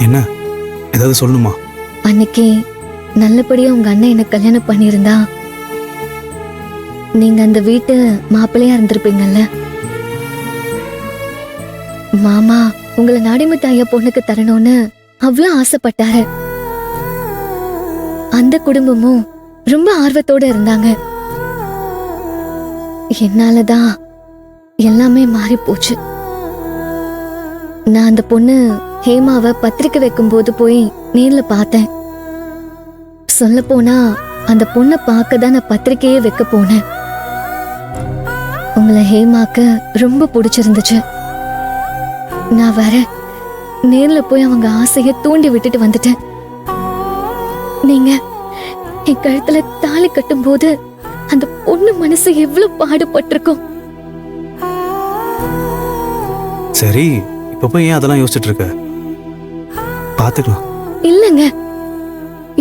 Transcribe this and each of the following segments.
என்ன ஏதாவது சொல்லணுமா? அன்னைக்கு நல்லபடியா உங்க அண்ணன் என்ன கல்யாணம் பண்ணியிருந்தா நீங்க அந்த வீட்டு மாப்பிள்ளையா இருந்திருப்பீங்கல்ல. மாமா உங்களை நாடிமுத்து ஐயா பொண்ணுக்கு தரணும்னு அவ்வளவு ஆசைப்பட்டாரு. அந்த குடும்பமும் ரொம்ப ஆர்வத்தோட இருந்தாங்க. என்னாலதான் எல்லாமே மாறி போச்சு. நான் அந்த பொண்ணு ஹேமாவை பத்திரிக்கை வைக்கும் போது போய் நேர்ல பார்த்தேன். சொல்ல போனா அந்த பொண்ணை பார்க்க தான் நான் பத்திரிக்கையே வைக்க போனேன். உங்களை ஹேமாக்கு ரொம்ப பிடிச்சிருந்துச்சு. நான் வர நேர்ல போய் அவங்க ஆசைய தூண்டி விட்டுட்டு வந்துட்டேன். நீங்க என் கழுத்துல தாலி கட்டும் போது அந்த பொண்ணு மனசு எவ்வளவு பாடுபட்டிருக்கும். சரி, இப்ப போய் ஏன் அதெல்லாம் யோசிச்சுட்டு இருக்க? பாத்துக்கலாம். இல்லங்க,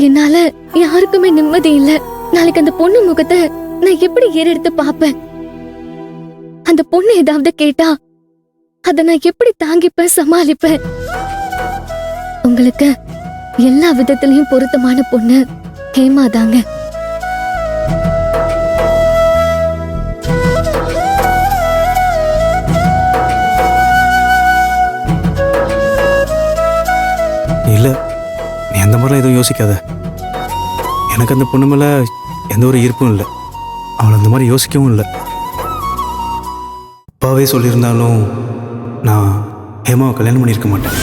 என்னால யாருக்குமே நிம்மதி இல்ல. நாளைக்கு அந்த பொண்ணு முகத்தை நான் எப்படி ஏறெடுத்து பாப்பேன்? அந்த பொண்ணு ஏதாவது கேட்டா அத நான் எப்படி தாங்கிப்பேன், சமாளிப்பேன்? உங்களுக்கு எல்லா விதத்திலையும் பொருத்தமான பொண்ணு ஹேமா தாங்க. இல்ல, நீ அந்த மாதிரிலாம் எதுவும் யோசிக்காத. எனக்கு அந்த பொண்ணு மேல எந்த ஒரு ஈர்ப்பும் இல்லை. அவளை அந்த மாதிரி யோசிக்கவும் இல்லை. அப்பாவே சொல்லியிருந்தாலும் நான் ஹேமாவை கல்யாணம் பண்ணியிருக்க மாட்டேன்.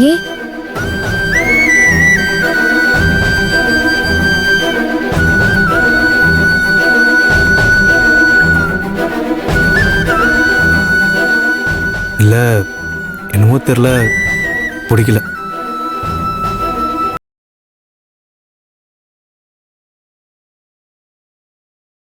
ஏ இல்லை, என்னமோ தெரில, பிடிக்கல.